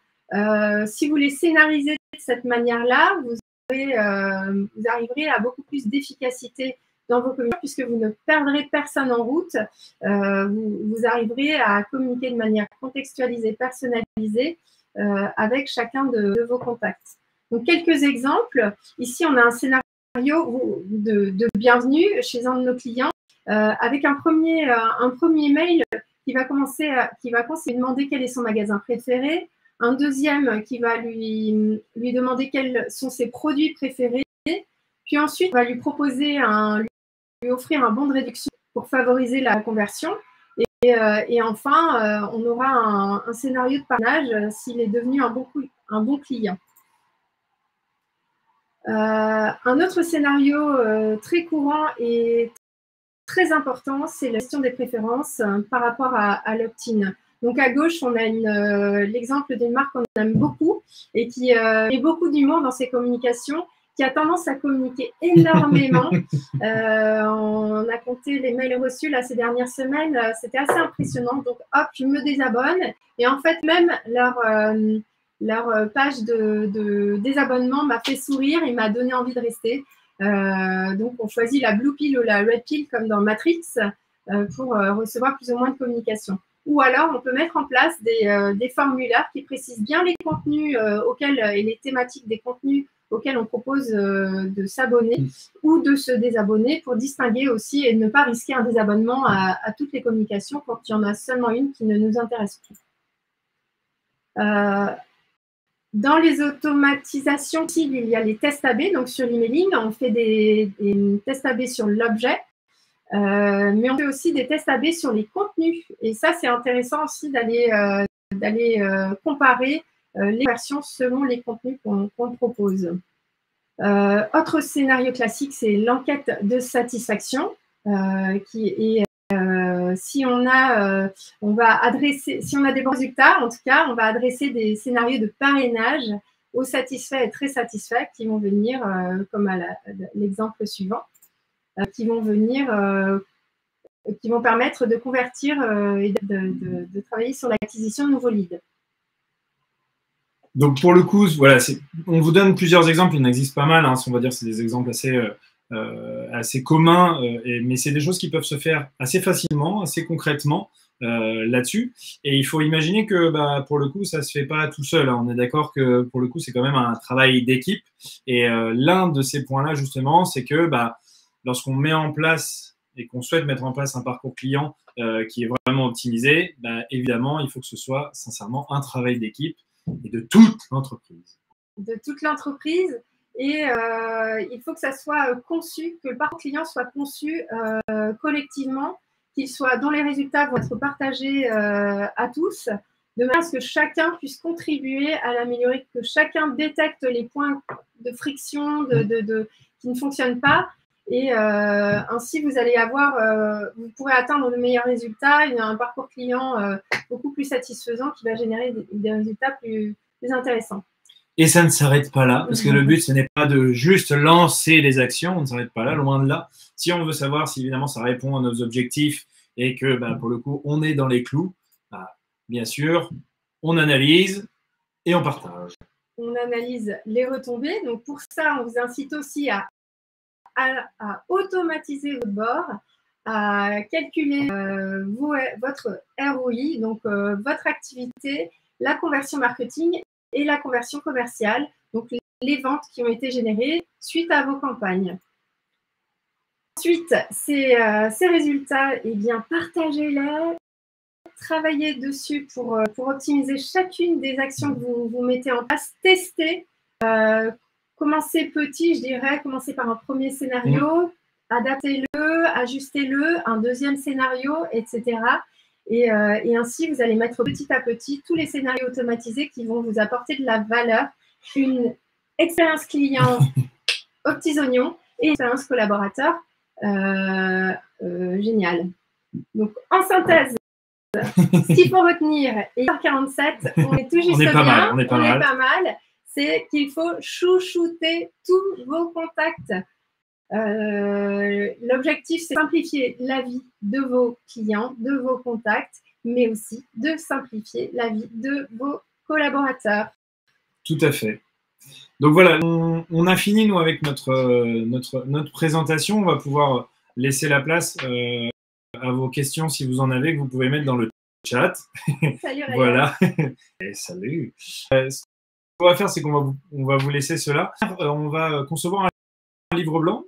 si vous les scénarisez de cette manière-là, vous arriverez à beaucoup plus d'efficacité dans vos communications, puisque vous ne perdrez personne en route. Vous arriverez à communiquer de manière contextualisée, personnalisée avec chacun de vos contacts. Donc, quelques exemples. Ici, on a un scénario de bienvenue chez un de nos clients avec un premier mail qui va commencer à demander quel est son magasin préféré, un deuxième qui va lui demander quels sont ses produits préférés, puis ensuite, on va lui proposer lui offrir un bon de réduction pour favoriser la conversion. Et enfin, on aura un scénario de parrainage s'il est devenu un bon client. Un autre scénario très courant et très important, c'est la gestion des préférences par rapport à l'opt-in. Donc, à gauche, on a l'exemple d'une marque qu'on aime beaucoup et qui met beaucoup d'humour dans ses communications, qui a tendance à communiquer énormément. On a compté les mails reçus là, ces dernières semaines. C'était assez impressionnant. Donc, hop, je me désabonne. Et en fait, même leur page de désabonnement m'a fait sourire et m'a donné envie de rester. Donc, on choisit la blue pill ou la red pill comme dans Matrix pour recevoir plus ou moins de communication. Ou alors, on peut mettre en place des formulaires qui précisent bien les contenus et les thématiques des contenus auxquels on propose de s'abonner ou de se désabonner pour distinguer aussi et ne pas risquer un désabonnement à toutes les communications quand il y en a seulement une qui ne nous intéresse plus. Dans les automatisations, il y a les tests AB. Donc, sur l'emailing, on fait des tests AB sur l'objet, mais on fait aussi des tests AB sur les contenus. Et ça, c'est intéressant aussi d'aller comparer les versions selon les contenus qu'on propose. Autre scénario classique, c'est l'enquête de satisfaction, qui est si on a des bons résultats, en tout cas, on va adresser des scénarios de parrainage aux satisfaits et très satisfaits qui vont venir, comme à l'exemple suivant, qui vont permettre de convertir et de travailler sur l'acquisition de nouveaux leads. Donc, pour le coup, voilà, on vous donne plusieurs exemples. Il en existe pas mal. Hein, on va dire c'est des exemples assez communs, mais c'est des choses qui peuvent se faire assez facilement, assez concrètement là-dessus. Et il faut imaginer que pour le coup, ça ne se fait pas tout seul. Hein. On est d'accord que pour le coup, c'est quand même un travail d'équipe. Et l'un de ces points-là, justement, c'est que lorsqu'on met en place et qu'on souhaite mettre en place un parcours client qui est vraiment optimisé, évidemment, il faut que ce soit sincèrement un travail d'équipe et de toute l'entreprise. De toute l'entreprise. Et il faut que ça soit conçu, que le parcours client soit conçu collectivement, dont les résultats vont être partagés à tous, de manière à ce que chacun puisse contribuer à l'améliorer, que chacun détecte les points de friction qui ne fonctionnent pas. Et ainsi, vous pourrez atteindre de meilleurs résultats et un parcours client beaucoup plus satisfaisant qui va générer des résultats plus intéressants. Et ça ne s'arrête pas là, parce que le but, ce n'est pas de juste lancer des actions, on ne s'arrête pas là, loin de là. Si on veut savoir si évidemment ça répond à nos objectifs et que pour le coup, on est dans les clous, bien sûr, on analyse et on partage. On analyse les retombées. Donc pour ça, on vous incite aussi à automatiser votre bord, à calculer votre ROI, donc votre activité, la conversion marketing et la conversion commerciale, donc les ventes qui ont été générées suite à vos campagnes. Ensuite, ces résultats, partagez-les, travaillez dessus pour optimiser chacune des actions que vous mettez en place, testez, commencez petit, je dirais, commencez par un premier scénario, adaptez-le, ajustez-le, un deuxième scénario, etc. Et ainsi, vous allez mettre petit à petit tous les scénarios automatisés qui vont vous apporter de la valeur, une expérience client aux petits oignons et une expérience collaborateur géniale. Donc, en synthèse, ce qu'il faut retenir, et 47, on est tout juste bien, on est pas mal. C'est qu'il faut chouchouter tous vos contacts. L'objectif, c'est de simplifier la vie de vos clients, de vos contacts, mais aussi de simplifier la vie de vos collaborateurs. Tout à fait. Donc voilà, on a fini, nous, avec notre présentation. On va pouvoir laisser la place à vos questions, si vous en avez, que vous pouvez mettre dans le chat. Salut, Ryan. Voilà. Et salut. Ce qu'on va faire, c'est qu'on va vous laisser cela. On va concevoir un livre blanc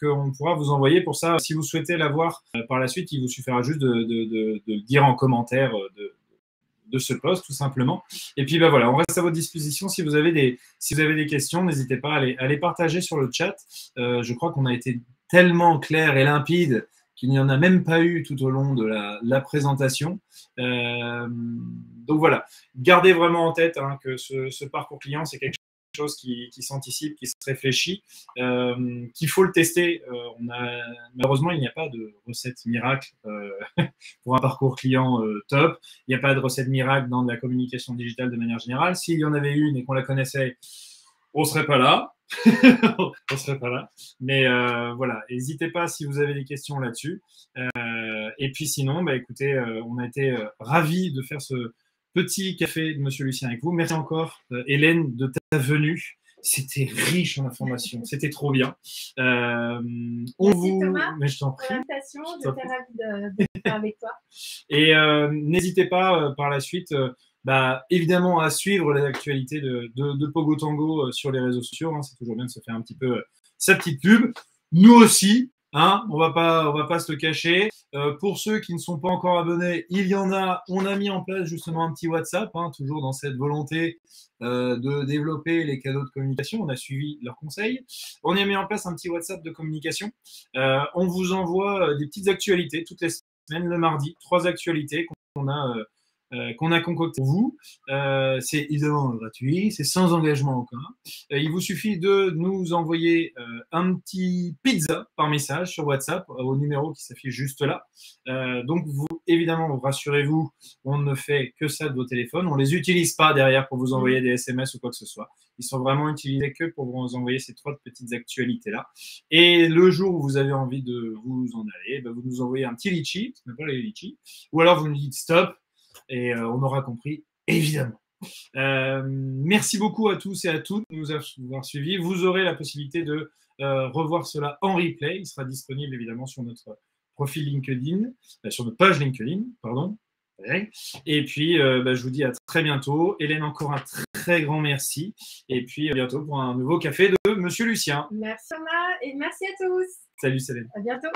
qu'on pourra vous envoyer. Pour ça, si vous souhaitez l'avoir par la suite, il vous suffira juste de le dire en commentaire de ce post, tout simplement. Et puis voilà, on reste à votre disposition. Si vous avez des questions, n'hésitez pas à les partager sur le chat. Je crois qu'on a été tellement clair et limpide qu'il n'y en a même pas eu tout au long de la présentation. Donc voilà, gardez vraiment en tête que ce parcours client, c'est quelque chose qui s'anticipe, qui se réfléchit, qu'il faut le tester. Malheureusement, il n'y a pas de recette miracle pour un parcours client top. Il n'y a pas de recette miracle dans la communication digitale de manière générale. S'il y en avait une et qu'on la connaissait, on ne serait pas là. On serait pas là. Mais voilà, n'hésitez pas si vous avez des questions là-dessus. Et puis sinon, écoutez, on a été ravis de faire ce petit café de Monsieur Lucien avec vous. Merci encore, Hélène, de ta venue. C'était riche en informations. C'était trop bien. Merci Thomas, mais je t'en prie. pour l'invitation. J'étais ravie d'être avec toi. Et n'hésitez pas par la suite, évidemment, à suivre les actualités de Pogo Tango sur les réseaux sociaux. Hein. C'est toujours bien de se faire un petit peu sa petite pub. Nous aussi, Hein, on va pas se le cacher. Pour ceux qui ne sont pas encore abonnés, il y en a. On a mis en place justement un petit WhatsApp, hein, toujours dans cette volonté de développer les canaux de communication. On a suivi leurs conseils. On a mis en place un petit WhatsApp de communication. On vous envoie des petites actualités toutes les semaines, le mardi, 3 actualités qu'on a concoctées pour vous. C'est évidemment gratuit, c'est sans engagement aucun. Il vous suffit de nous envoyer un petit pizza par message sur WhatsApp au numéro qui s'affiche juste là. Donc, évidemment, rassurez-vous, on ne fait que ça de vos téléphones. On ne les utilise pas derrière pour vous envoyer des SMS ou quoi que ce soit. Ils sont vraiment utilisés que pour vous envoyer ces 3 petites actualités-là. Et le jour où vous avez envie de vous en aller, vous nous envoyez un petit litchi, ce n'est pas les litchis, ou alors vous nous dites stop, et on aura compris, évidemment. Merci beaucoup à tous et à toutes de nous avoir suivis. Vous aurez la possibilité de revoir cela en replay. Il sera disponible évidemment sur notre profil LinkedIn, sur notre page LinkedIn, pardon. Et puis, je vous dis à très bientôt. Hélène, encore un très grand merci. Et puis, à bientôt pour un nouveau café de Monsieur Lucien. Merci Thomas et merci à tous. Salut Céline. À bientôt.